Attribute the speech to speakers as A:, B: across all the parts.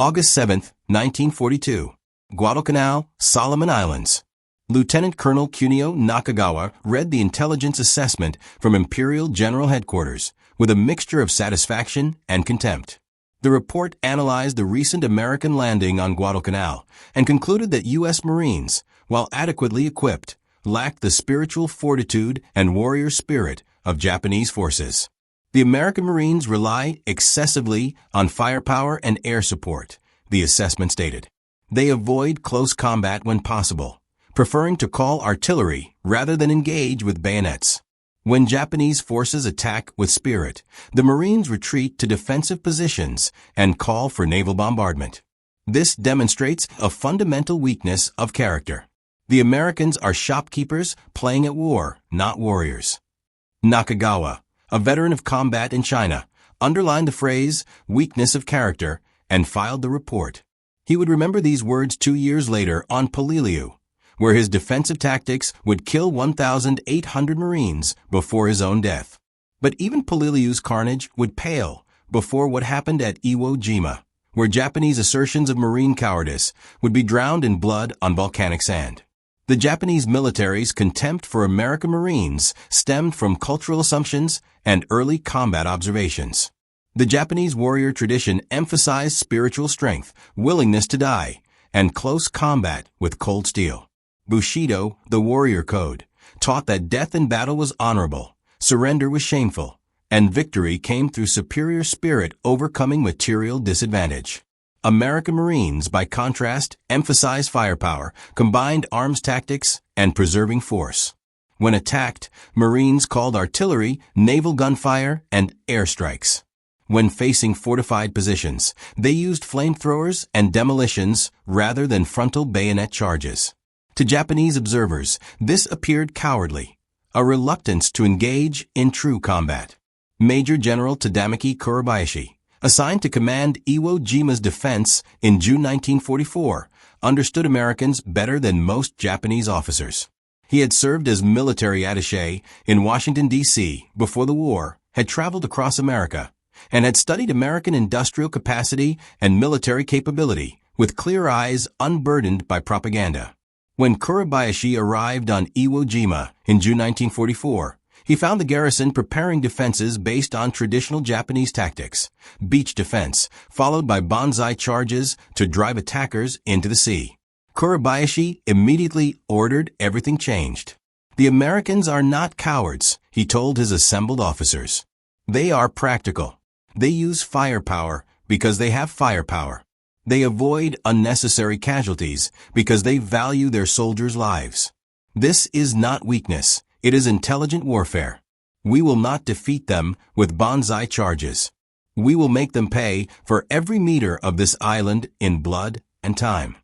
A: August 7, 1942. Guadalcanal, Solomon Islands. Lieutenant Colonel Kunio Nakagawa read the intelligence assessment from Imperial General Headquarters with a mixture of satisfaction and contempt. The report analyzed the recent American landing on Guadalcanal and concluded that U.S. Marines, while adequately equipped, lacked the spiritual fortitude and warrior spirit of Japanese forces. The American Marines rely excessively on firepower and air support, the assessment stated. They avoid close combat when possible, preferring to call artillery rather than engage with bayonets. When Japanese forces attack with spirit, the Marines retreat to defensive positions and call for naval bombardment. This demonstrates a fundamental weakness of character. The Americans are shopkeepers playing at war, not warriors. Nakagawa, a veteran of combat in China, underlined the phrase, weakness of character, and filed the report. He would remember these words 2 years later on Peleliu, where his defensive tactics would kill 1,800 Marines before his own death. But even Peleliu's carnage would pale before what happened at Iwo Jima, where Japanese assertions of Marine cowardice would be drowned in blood on volcanic sand. The Japanese military's contempt for American Marines stemmed from cultural assumptions and early combat observations. The Japanese warrior tradition emphasized spiritual strength, willingness to die, and close combat with cold steel. Bushido, the warrior code, taught that death in battle was honorable, surrender was shameful, and victory came through superior spirit overcoming material disadvantage. American Marines, by contrast, emphasize firepower, combined arms tactics, and preserving force. When attacked, Marines called artillery, naval gunfire, and airstrikes. When facing fortified positions, they used flamethrowers and demolitions rather than frontal bayonet charges. To Japanese observers, this appeared cowardly, a reluctance to engage in true combat. Major General Tadamichi Kuribayashi, assigned to command Iwo Jima's defense in June 1944, understood Americans better than most Japanese officers. He had served as military attaché in Washington, D.C. before the war, had traveled across America, and had studied American industrial capacity and military capability with clear eyes unburdened by propaganda. When Kuribayashi arrived on Iwo Jima in June 1944, he found the garrison preparing defenses based on traditional Japanese tactics, beach defense, followed by banzai charges to drive attackers into the sea. Kuribayashi immediately ordered everything changed. The Americans are not cowards, he told his assembled officers. They are practical. They use firepower because they have firepower. They avoid unnecessary casualties because they value their soldiers' lives. This is not weakness. It is intelligent warfare. We will not defeat them with banzai charges. We will make them pay for every meter of this island in blood and time.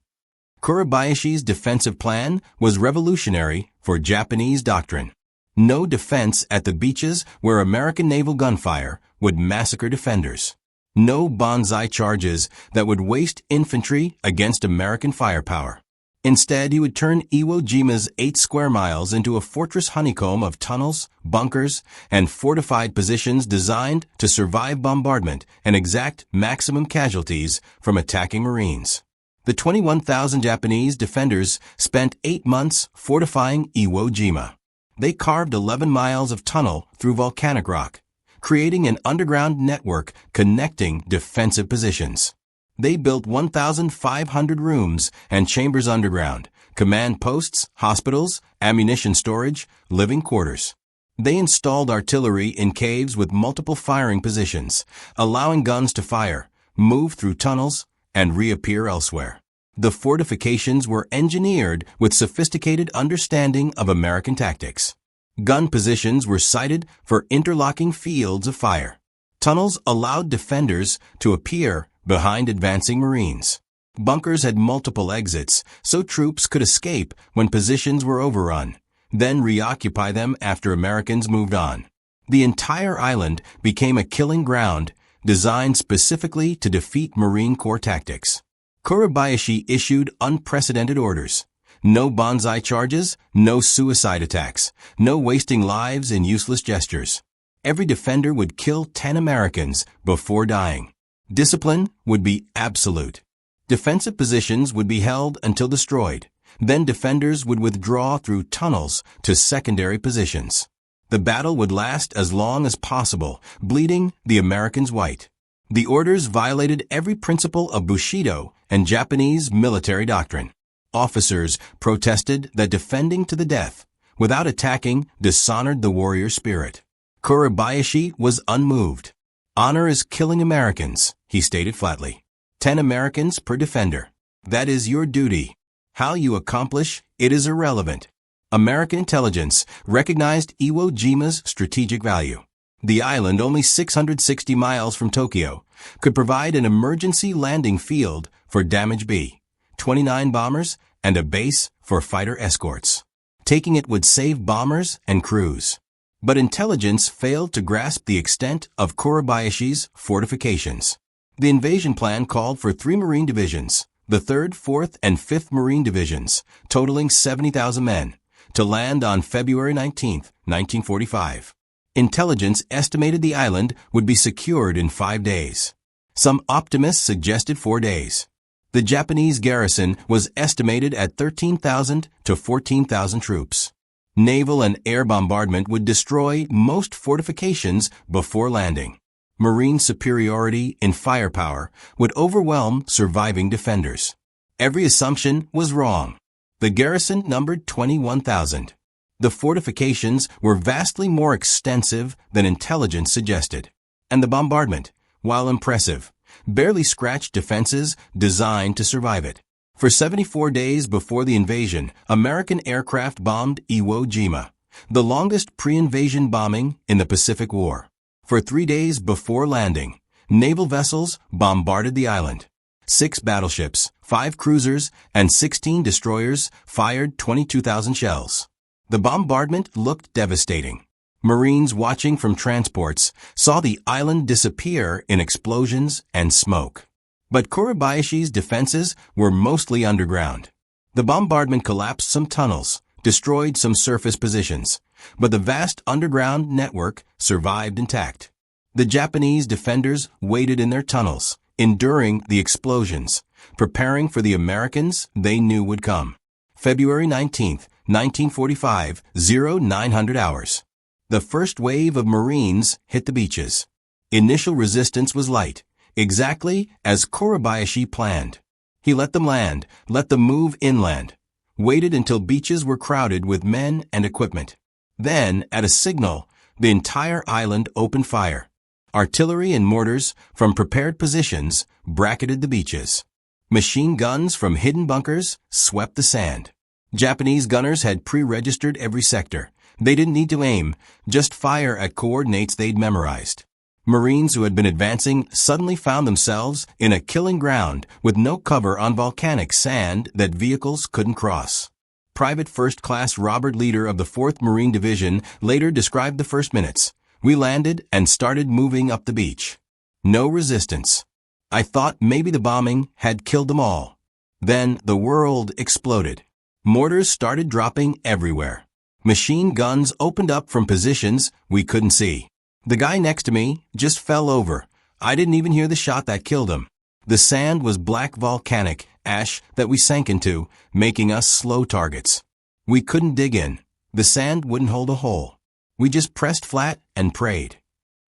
A: Kuribayashi's defensive plan was revolutionary for Japanese doctrine. No defense at the beaches where American naval gunfire would massacre defenders. No banzai charges that would waste infantry against American firepower. Instead, he would turn Iwo Jima's 8 square miles into a fortress honeycomb of tunnels, bunkers, and fortified positions designed to survive bombardment and exact maximum casualties from attacking Marines. The 21,000 Japanese defenders spent 8 months fortifying Iwo Jima. They carved 11 miles of tunnel through volcanic rock, creating an underground network connecting defensive positions. They built 1,500 rooms and chambers underground, command posts, hospitals, ammunition storage, living quarters. They installed artillery in caves with multiple firing positions, allowing guns to fire, move through tunnels, and reappear elsewhere. The fortifications were engineered with sophisticated understanding of American tactics. Gun positions were sited for interlocking fields of fire. Tunnels allowed defenders to appear behind advancing Marines. Bunkers had multiple exits, so troops could escape when positions were overrun, then reoccupy them after Americans moved on. The entire island became a killing ground designed specifically to defeat Marine Corps tactics. Kuribayashi issued unprecedented orders. No banzai charges, no suicide attacks, no wasting lives in useless gestures. Every defender would kill 10 Americans before dying. Discipline would be absolute. Defensive positions would be held until destroyed. Then defenders would withdraw through tunnels to secondary positions. The battle would last as long as possible, bleeding the Americans white. The orders violated every principle of Bushido and Japanese military doctrine. Officers protested that defending to the death, without attacking, dishonored the warrior spirit. Kuribayashi was unmoved. "Honor is killing Americans," he stated flatly. 10 Americans per defender. That is your duty. How you accomplish it is irrelevant. American intelligence recognized Iwo Jima's strategic value. The island, only 660 miles from Tokyo, could provide an emergency landing field for Damage B, 29 bombers, and a base for fighter escorts. Taking it would save bombers and crews. But intelligence failed to grasp the extent of Kuribayashi's fortifications. The invasion plan called for 3 Marine divisions, the 3rd, 4th, and 5th Marine Divisions, totaling 70,000 men, to land on February 19, 1945. Intelligence estimated the island would be secured in 5 days. Some optimists suggested 4 days. The Japanese garrison was estimated at 13,000 to 14,000 troops. Naval and air bombardment would destroy most fortifications before landing. Marine superiority in firepower would overwhelm surviving defenders. Every assumption was wrong. The garrison numbered 21,000. The fortifications were vastly more extensive than intelligence suggested. And the bombardment, while impressive, barely scratched defenses designed to survive it. For 74 days before the invasion, American aircraft bombed Iwo Jima, the longest pre-invasion bombing in the Pacific War. For 3 days before landing, naval vessels bombarded the island. 6 battleships, 5 cruisers, and 16 destroyers fired 22,000 shells. The bombardment looked devastating. Marines watching from transports saw the island disappear in explosions and smoke. But Kuribayashi's defenses were mostly underground. The bombardment collapsed some tunnels, destroyed some surface positions, but the vast underground network survived intact. The Japanese defenders waited in their tunnels, enduring the explosions, preparing for the Americans they knew would come. February 19, 1945, 0900 hours. The first wave of Marines hit the beaches. Initial resistance was light, exactly as Kuribayashi planned. He let them land, let them move inland, waited until beaches were crowded with men and equipment. Then, at a signal, the entire island opened fire. Artillery and mortars from prepared positions bracketed the beaches. Machine guns from hidden bunkers swept the sand. Japanese gunners had pre-registered every sector. They didn't need to aim, just fire at coordinates they'd memorized. Marines who had been advancing suddenly found themselves in a killing ground with no cover on volcanic sand that vehicles couldn't cross. Private First Class Robert Leader of the 4th Marine Division later described the first minutes. "We landed and started moving up the beach. No resistance. I thought maybe the bombing had killed them all. Then the world exploded. Mortars started dropping everywhere. Machine guns opened up from positions we couldn't see. The guy next to me just fell over. I didn't even hear the shot that killed him. The sand was black volcanic ash that we sank into, making us slow targets. We couldn't dig in. The sand wouldn't hold a hole. We just pressed flat and prayed."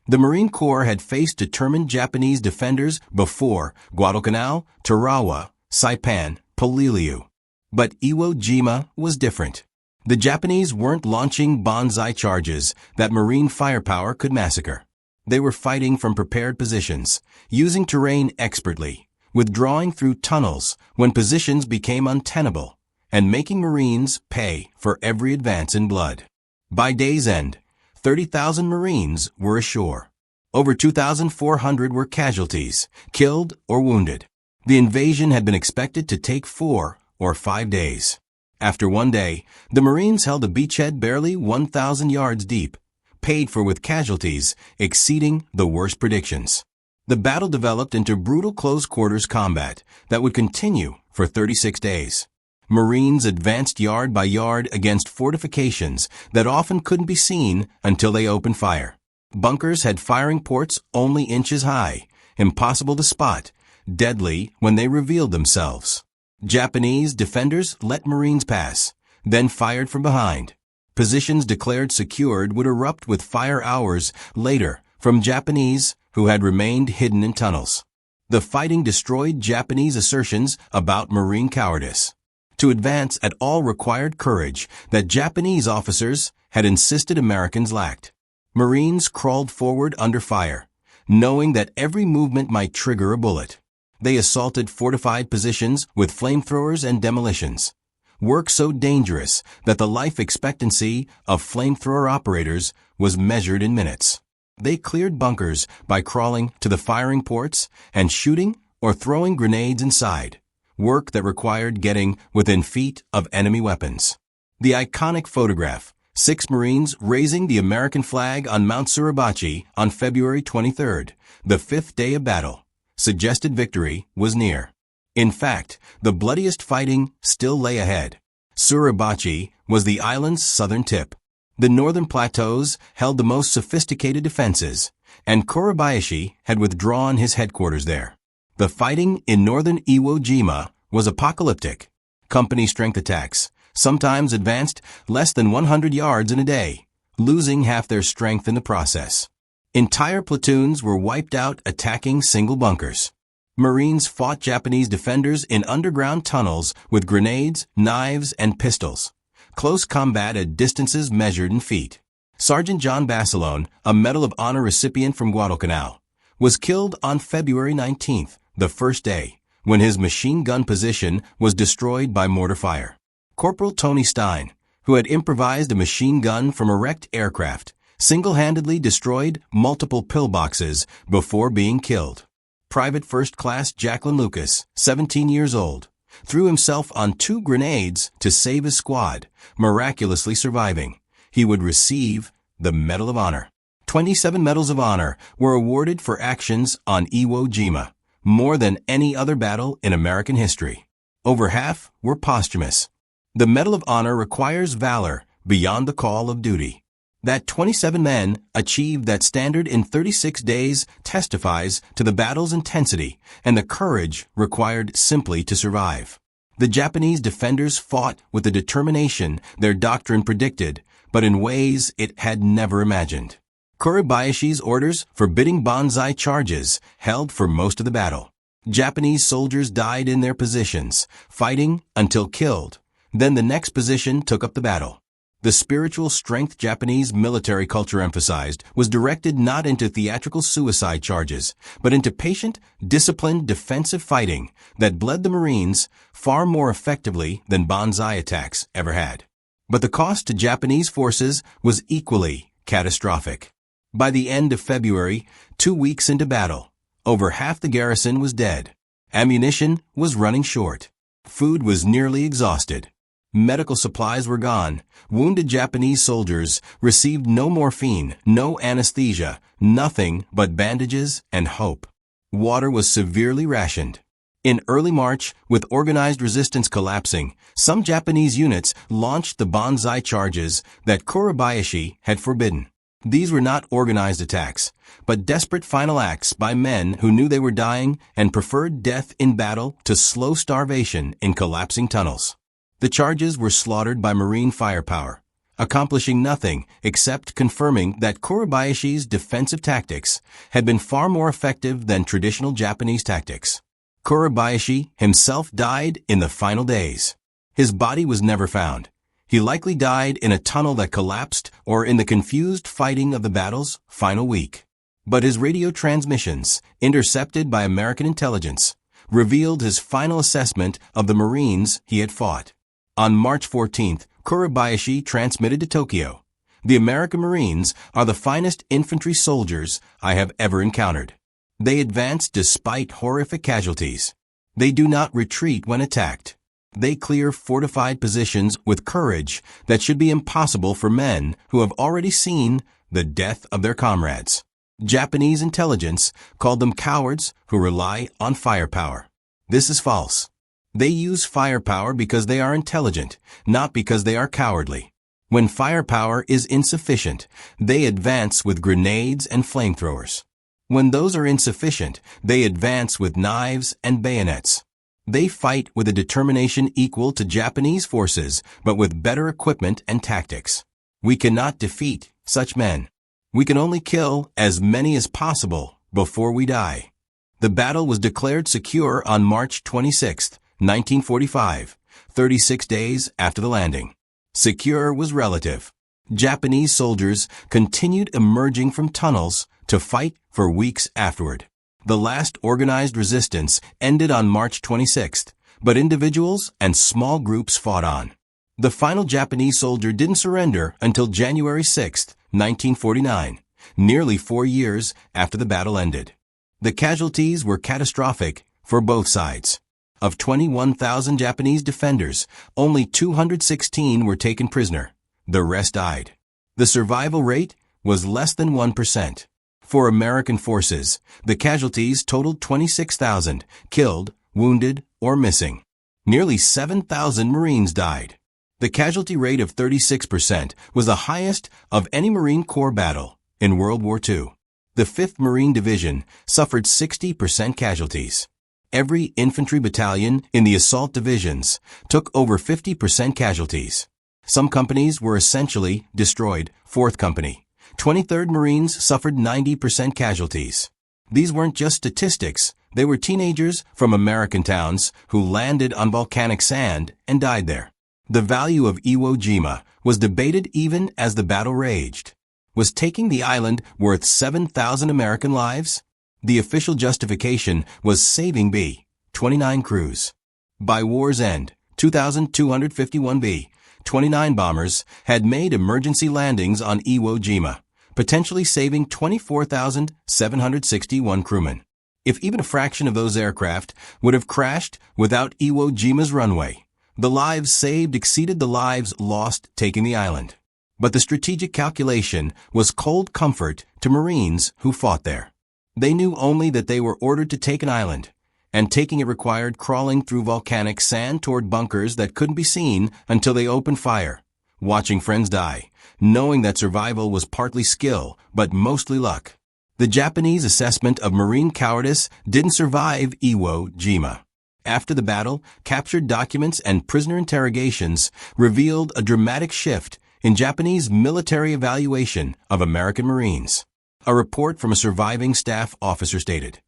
A: The Marine Corps had faced determined Japanese defenders before Guadalcanal, Tarawa, Saipan, Peleliu. But Iwo Jima was different. The Japanese weren't launching banzai charges that Marine firepower could massacre. They were fighting from prepared positions, using terrain expertly, withdrawing through tunnels when positions became untenable, and making Marines pay for every advance in blood. By day's end, 30,000 Marines were ashore. Over 2,400 were casualties, killed or wounded. The invasion had been expected to take 4 or 5 days. After 1 day, the Marines held a beachhead barely 1,000 yards deep, paid for with casualties exceeding the worst predictions. The battle developed into brutal close-quarters combat that would continue for 36 days. Marines advanced yard by yard against fortifications that often couldn't be seen until they opened fire. Bunkers had firing ports only inches high, impossible to spot, deadly when they revealed themselves. Japanese defenders let Marines pass, then fired from behind. Positions declared secured would erupt with fire hours later from Japanese who had remained hidden in tunnels. The fighting destroyed Japanese assertions about Marine cowardice. To advance at all required courage that Japanese officers had insisted Americans lacked. Marines crawled forward under fire, knowing that every movement might trigger a bullet. They assaulted fortified positions with flamethrowers and demolitions. Work so dangerous that the life expectancy of flamethrower operators was measured in minutes. They cleared bunkers by crawling to the firing ports and shooting or throwing grenades inside, work that required getting within feet of enemy weapons. The iconic photograph, 6 Marines raising the American flag on Mount Suribachi on February 23rd, the 5th day of battle, suggested victory was near. In fact, the bloodiest fighting still lay ahead. Suribachi was the island's southern tip. The northern plateaus held the most sophisticated defenses, and Kuribayashi had withdrawn his headquarters there. The fighting in northern Iwo Jima was apocalyptic. Company strength attacks sometimes advanced less than 100 yards in a day, losing half their strength in the process. Entire platoons were wiped out attacking single bunkers. Marines fought Japanese defenders in underground tunnels with grenades, knives, and pistols. Close combat at distances measured in feet. Sergeant John Basilone, a Medal of Honor recipient from Guadalcanal, was killed on February 19th, the first day, when his machine gun position was destroyed by mortar fire. Corporal Tony Stein, who had improvised a machine gun from a wrecked aircraft, single-handedly destroyed multiple pillboxes before being killed. Private First Class Jacqueline Lucas, 17 years old, threw himself on 2 grenades to save his squad, miraculously surviving. He would receive the Medal of Honor. 27 Medals of Honor were awarded for actions on Iwo Jima, more than any other battle in American history. Over half were posthumous. The Medal of Honor requires valor beyond the call of duty. That 27 men achieved that standard in 36 days testifies to the battle's intensity and the courage required simply to survive. The Japanese defenders fought with the determination their doctrine predicted, but in ways it had never imagined. Kuribayashi's orders forbidding banzai charges held for most of the battle. Japanese soldiers died in their positions, fighting until killed. Then the next position took up the battle. The spiritual strength Japanese military culture emphasized was directed not into theatrical suicide charges, but into patient, disciplined defensive fighting that bled the Marines far more effectively than banzai attacks ever had. But the cost to Japanese forces was equally catastrophic. By the end of February, 2 weeks into battle, over half the garrison was dead. Ammunition was running short. Food was nearly exhausted. Medical supplies were gone. Wounded Japanese soldiers received no morphine, no anesthesia, nothing but bandages and hope. Water was severely rationed. In early March, with organized resistance collapsing, some Japanese units launched the banzai charges that Kuribayashi had forbidden. These were not organized attacks, but desperate final acts by men who knew they were dying and preferred death in battle to slow starvation in collapsing tunnels. The charges were slaughtered by Marine firepower, accomplishing nothing except confirming that Kuribayashi's defensive tactics had been far more effective than traditional Japanese tactics. Kuribayashi himself died in the final days. His body was never found. He likely died in a tunnel that collapsed or in the confused fighting of the battle's final week. But his radio transmissions, intercepted by American intelligence, revealed his final assessment of the Marines he had fought. On March 14th, Kuribayashi transmitted to Tokyo, "The American Marines are the finest infantry soldiers I have ever encountered. They advance despite horrific casualties. They do not retreat when attacked. They clear fortified positions with courage that should be impossible for men who have already seen the death of their comrades." Japanese intelligence called them cowards who rely on firepower. This is false. They use firepower because they are intelligent, not because they are cowardly. When firepower is insufficient, they advance with grenades and flamethrowers. When those are insufficient, they advance with knives and bayonets. They fight with a determination equal to Japanese forces, but with better equipment and tactics. We cannot defeat such men. We can only kill as many as possible before we die. The battle was declared secure on March 26, 1945, 36 days after the landing. Secure was relative. Japanese soldiers continued emerging from tunnels to fight for weeks afterward. The last organized resistance ended on March 26, but individuals and small groups fought on. The final Japanese soldier didn't surrender until January 6, 1949, nearly 4 years after the battle ended. The casualties were catastrophic for both sides. Of 21,000 Japanese defenders, only 216 were taken prisoner. The rest died. The survival rate was less than 1%. For American forces, the casualties totaled 26,000, killed, wounded, or missing. Nearly 7,000 Marines died. The casualty rate of 36% was the highest of any Marine Corps battle in World War II. The 5th Marine Division suffered 60% casualties. Every infantry battalion in the assault divisions took over 50% casualties. Some companies were essentially destroyed. 4th Company, 23rd Marines suffered 90% casualties. These weren't just statistics, they were teenagers from American towns who landed on volcanic sand and died there. The value of Iwo Jima was debated even as the battle raged. Was taking the island worth 7,000 American lives? The official justification was saving B-29 crews. By war's end, 2,251 B-29 bombers had made emergency landings on Iwo Jima, potentially saving 24,761 crewmen. If even a fraction of those aircraft would have crashed without Iwo Jima's runway, the lives saved exceeded the lives lost taking the island. But the strategic calculation was cold comfort to Marines who fought there. They knew only that they were ordered to take an island, and taking it required crawling through volcanic sand toward bunkers that couldn't be seen until they opened fire, watching friends die, knowing that survival was partly skill, but mostly luck. The Japanese assessment of Marine cowardice didn't survive Iwo Jima. After the battle, captured documents and prisoner interrogations revealed a dramatic shift in Japanese military evaluation of American Marines. A report from a surviving staff officer stated,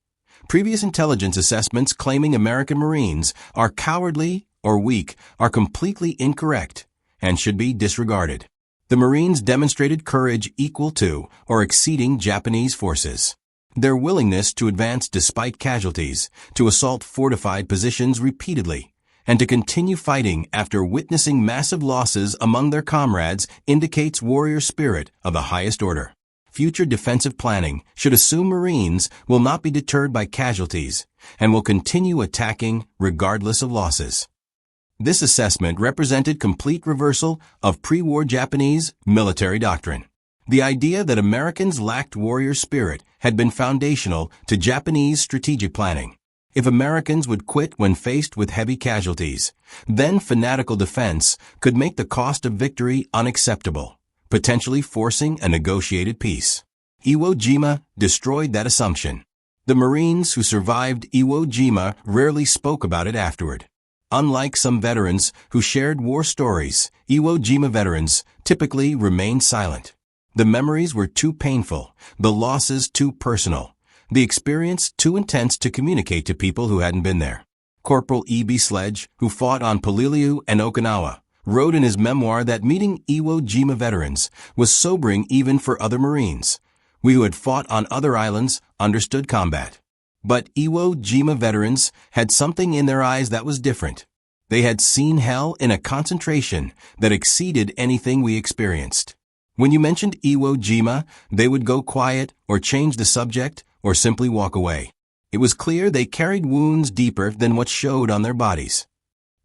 A: "Previous intelligence assessments claiming American Marines are cowardly or weak are completely incorrect and should be disregarded. The Marines demonstrated courage equal to or exceeding Japanese forces. Their willingness to advance despite casualties, to assault fortified positions repeatedly, and to continue fighting after witnessing massive losses among their comrades indicates warrior spirit of the highest order. Future defensive planning should assume Marines will not be deterred by casualties and will continue attacking regardless of losses." This assessment represented complete reversal of pre-war Japanese military doctrine. The idea that Americans lacked warrior spirit had been foundational to Japanese strategic planning. If Americans would quit when faced with heavy casualties, then fanatical defense could make the cost of victory unacceptable, potentially forcing a negotiated peace. Iwo Jima destroyed that assumption. The Marines who survived Iwo Jima rarely spoke about it afterward. Unlike some veterans who shared war stories, Iwo Jima veterans typically remained silent. The memories were too painful, the losses too personal, the experience too intense to communicate to people who hadn't been there. Corporal E.B. Sledge, who fought on Peleliu and Okinawa, wrote in his memoir that meeting Iwo Jima veterans was sobering even for other Marines. We who had fought on other islands understood combat. But Iwo Jima veterans had something in their eyes that was different. They had seen hell in a concentration that exceeded anything we experienced. When you mentioned Iwo Jima, they would go quiet or change the subject or simply walk away. It was clear they carried wounds deeper than what showed on their bodies.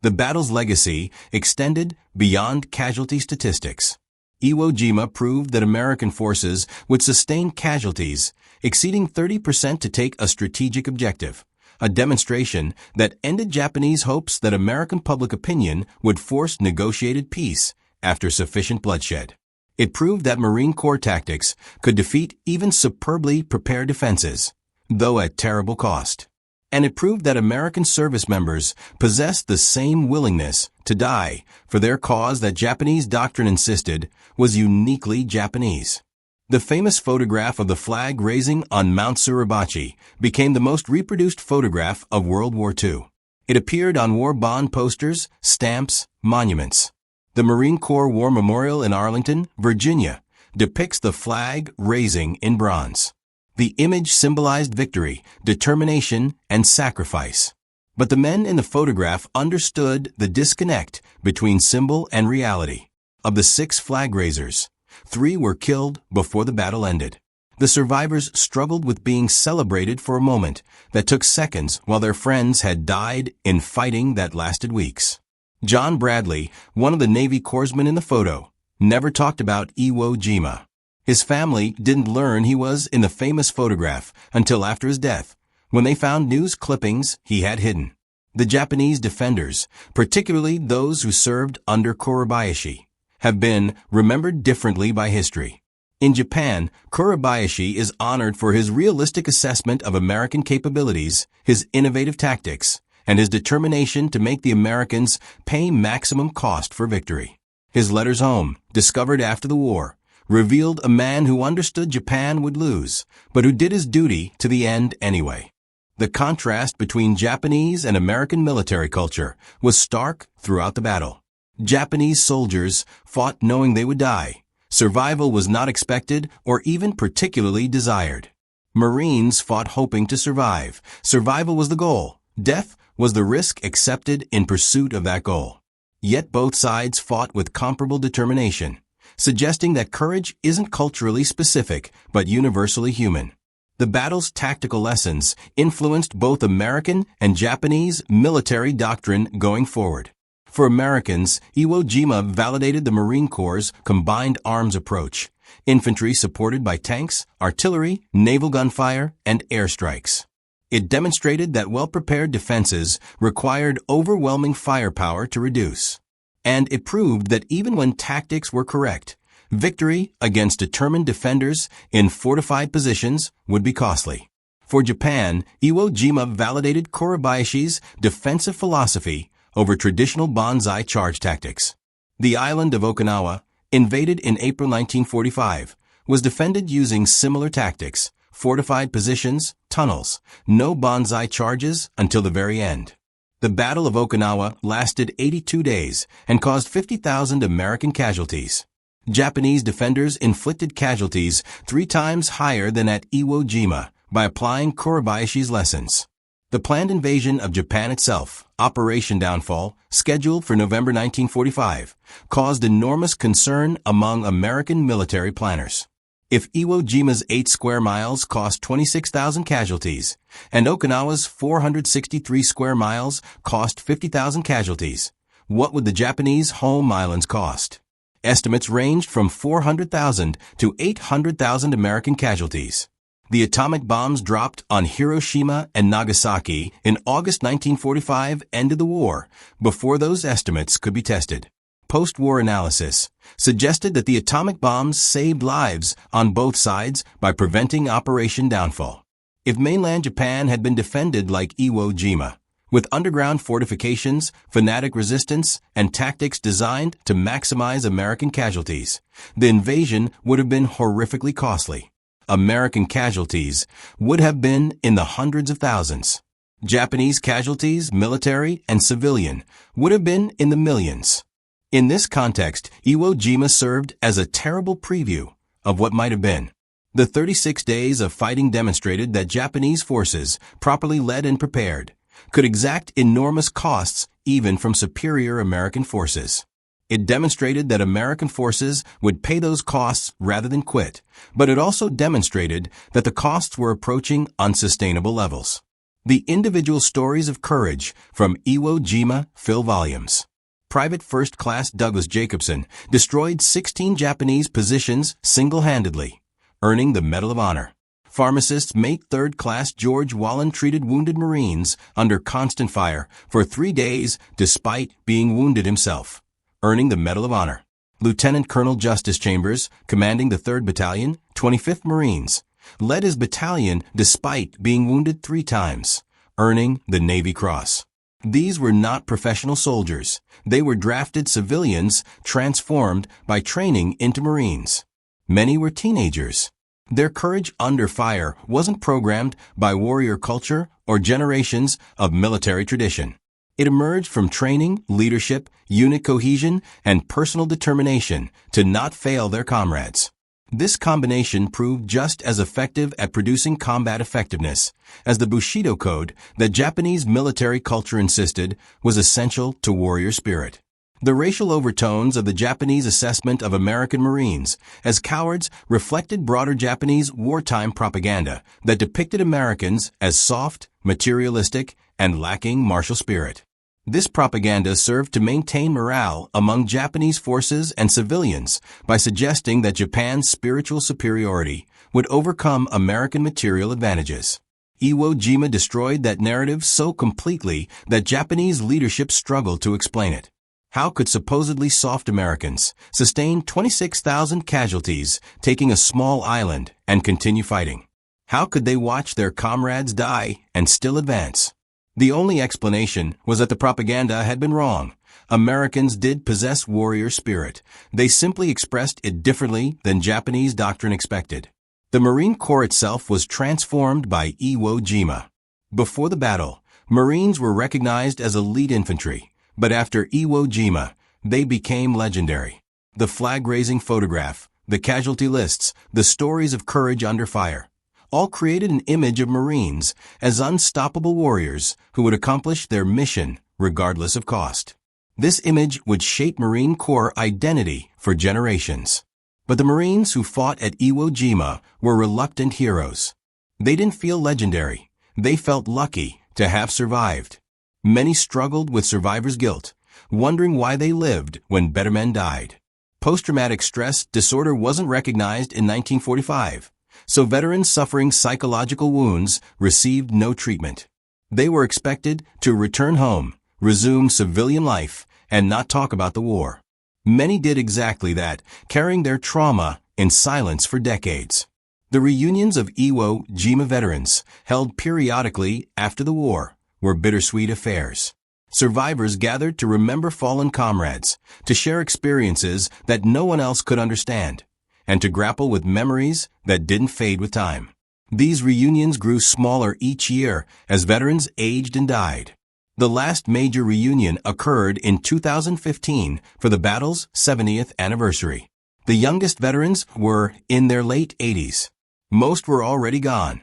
A: The battle's legacy extended beyond casualty statistics. Iwo Jima proved that American forces would sustain casualties exceeding 30% to take a strategic objective, a demonstration that ended Japanese hopes that American public opinion would force negotiated peace after sufficient bloodshed. It proved that Marine Corps tactics could defeat even superbly prepared defenses, though at terrible cost. And it proved that American service members possessed the same willingness to die for their cause that Japanese doctrine insisted was uniquely Japanese. The famous photograph of the flag raising on Mount Suribachi became the most reproduced photograph of World War II. It appeared on war bond posters, stamps, monuments. The Marine Corps War Memorial in Arlington, Virginia, depicts the flag raising in bronze. The image symbolized victory, determination, and sacrifice. But the men in the photograph understood the disconnect between symbol and reality. Of the 6 flag raisers, 3 were killed before the battle ended. The survivors struggled with being celebrated for a moment that took seconds while their friends had died in fighting that lasted weeks. John Bradley, one of the Navy corpsmen in the photo, never talked about Iwo Jima. His family didn't learn he was in the famous photograph until after his death, when they found news clippings he had hidden. The Japanese defenders, particularly those who served under Kuribayashi, have been remembered differently by history. In Japan, Kuribayashi is honored for his realistic assessment of American capabilities, his innovative tactics, and his determination to make the Americans pay maximum cost for victory. His letters home, discovered after the war, revealed a man who understood Japan would lose, but who did his duty to the end anyway. The contrast between Japanese and American military culture was stark throughout the battle. Japanese soldiers fought knowing they would die. Survival was not expected or even particularly desired. Marines fought hoping to survive. Survival was the goal. Death was the risk accepted in pursuit of that goal. Yet both sides fought with comparable determination, suggesting that courage isn't culturally specific, but universally human. The battle's tactical lessons influenced both American and Japanese military doctrine going forward. For Americans, Iwo Jima validated the Marine Corps' combined arms approach, infantry supported by tanks, artillery, naval gunfire, and airstrikes. It demonstrated that well-prepared defenses required overwhelming firepower to reduce. And it proved that even when tactics were correct, victory against determined defenders in fortified positions would be costly. For Japan, Iwo Jima validated Kuribayashi's defensive philosophy over traditional banzai charge tactics. The island of Okinawa, invaded in April 1945, was defended using similar tactics, fortified positions, tunnels, no banzai charges until the very end. The Battle of Okinawa lasted 82 days and caused 50,000 American casualties. Japanese defenders inflicted casualties 3 times higher than at Iwo Jima by applying Kuribayashi's lessons. The planned invasion of Japan itself, Operation Downfall, scheduled for November 1945, caused enormous concern among American military planners. If Iwo Jima's 8 square miles cost 26,000 casualties, and Okinawa's 463 square miles cost 50,000 casualties, what would the Japanese home islands cost? Estimates ranged from 400,000 to 800,000 American casualties. The atomic bombs dropped on Hiroshima and Nagasaki in August 1945 ended the war before those estimates could be tested. Post-war analysis suggested that the atomic bombs saved lives on both sides by preventing Operation Downfall. If mainland Japan had been defended like Iwo Jima, with underground fortifications, fanatic resistance, and tactics designed to maximize American casualties, the invasion would have been horrifically costly. American casualties would have been in the hundreds of thousands. Japanese casualties, military and civilian, would have been in the millions. In this context, Iwo Jima served as a terrible preview of what might have been. The 36 days of fighting demonstrated that Japanese forces, properly led and prepared, could exact enormous costs even from superior American forces. It demonstrated that American forces would pay those costs rather than quit, but it also demonstrated that the costs were approaching unsustainable levels. The individual stories of courage from Iwo Jima fill volumes. Private First Class Douglas Jacobson destroyed 16 Japanese positions single-handedly, earning the Medal of Honor. Pharmacist Mate Third Class George Wallen treated wounded Marines under constant fire for 3 days despite being wounded himself, earning the Medal of Honor. Lieutenant Colonel Justice Chambers, commanding the 3rd Battalion, 25th Marines, led his battalion despite being wounded 3 times, earning the Navy Cross. These were not professional soldiers. They were drafted civilians transformed by training into Marines. Many were teenagers. Their courage under fire wasn't programmed by warrior culture or generations of military tradition. It emerged from training, leadership, unit cohesion, and personal determination to not fail their comrades. This combination proved just as effective at producing combat effectiveness as the Bushido Code that Japanese military culture insisted was essential to warrior spirit. The racial overtones of the Japanese assessment of American Marines as cowards reflected broader Japanese wartime propaganda that depicted Americans as soft, materialistic, and lacking martial spirit. This propaganda served to maintain morale among Japanese forces and civilians by suggesting that Japan's spiritual superiority would overcome American material advantages. Iwo Jima destroyed that narrative so completely that Japanese leadership struggled to explain it. How could supposedly soft Americans sustain 26,000 casualties taking a small island and continue fighting? How could they watch their comrades die and still advance? The only explanation was that the propaganda had been wrong. Americans did possess warrior spirit. They simply expressed it differently than Japanese doctrine expected. The Marine Corps itself was transformed by Iwo Jima. Before the battle, Marines were recognized as elite infantry, but after Iwo Jima, they became legendary. The flag-raising photograph, the casualty lists, the stories of courage under fire, all created an image of Marines as unstoppable warriors who would accomplish their mission regardless of cost. This image would shape Marine Corps identity for generations. But the Marines who fought at Iwo Jima were reluctant heroes. They didn't feel legendary. They felt lucky to have survived. Many struggled with survivor's guilt, wondering why they lived when better men died. Post-traumatic stress disorder wasn't recognized in 1945. So veterans suffering psychological wounds received no treatment. They were expected to return home, resume civilian life, and not talk about the war. Many did exactly that, carrying their trauma in silence for decades. The reunions of Iwo Jima veterans, held periodically after the war, were bittersweet affairs. Survivors gathered to remember fallen comrades, to share experiences that no one else could understand, and to grapple with memories that didn't fade with time. These reunions grew smaller each year as veterans aged and died. The last major reunion occurred in 2015 for the battle's 70th anniversary. The youngest veterans were in their late 80s. Most were already gone.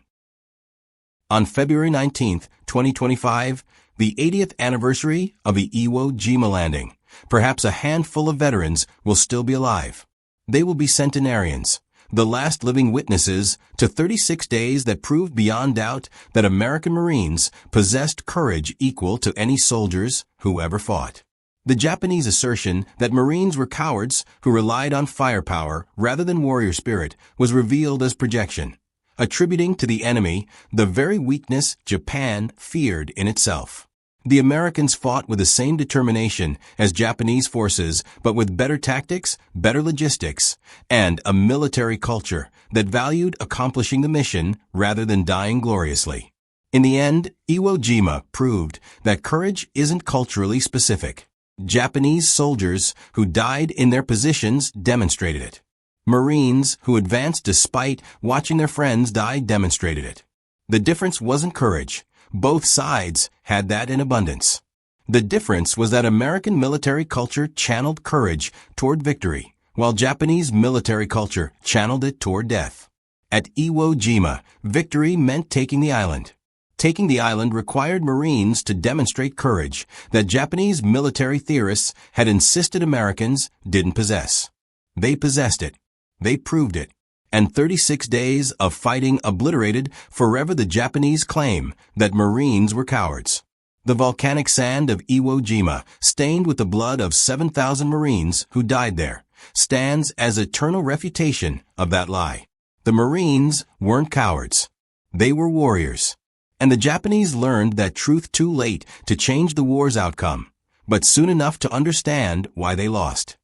A: On February 19, 2025, the 80th anniversary of the Iwo Jima landing, perhaps a handful of veterans will still be alive. They will be centenarians, the last living witnesses to 36 days that proved beyond doubt that American Marines possessed courage equal to any soldiers who ever fought. The Japanese assertion that Marines were cowards who relied on firepower rather than warrior spirit was revealed as projection, attributing to the enemy the very weakness Japan feared in itself. The Americans fought with the same determination as Japanese forces, but with better tactics, better logistics, and a military culture that valued accomplishing the mission rather than dying gloriously. In the end, Iwo Jima proved that courage isn't culturally specific. Japanese soldiers who died in their positions demonstrated it. Marines who advanced despite watching their friends die demonstrated it. The difference wasn't courage. Both sides had that in abundance. The difference was that American military culture channeled courage toward victory, while Japanese military culture channeled it toward death. At Iwo Jima, victory meant taking the island. Taking the island required Marines to demonstrate courage that Japanese military theorists had insisted Americans didn't possess. They possessed it. They proved it. And 36 days of fighting obliterated forever the Japanese claim that Marines were cowards. The volcanic sand of Iwo Jima, stained with the blood of 7,000 Marines who died there, stands as eternal refutation of that lie. The Marines weren't cowards. They were warriors. And the Japanese learned that truth too late to change the war's outcome, but soon enough to understand why they lost.